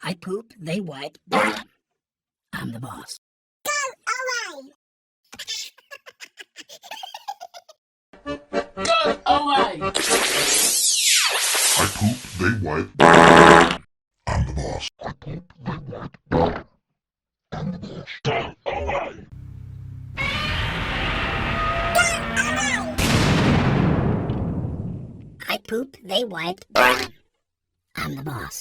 I poop, they wipe. I'm the boss. Go away! Go away! I poop, they wipe. I'm the boss. I poop, they wipe. I'm the boss. Go away! I poop, they wipe. I'm the boss.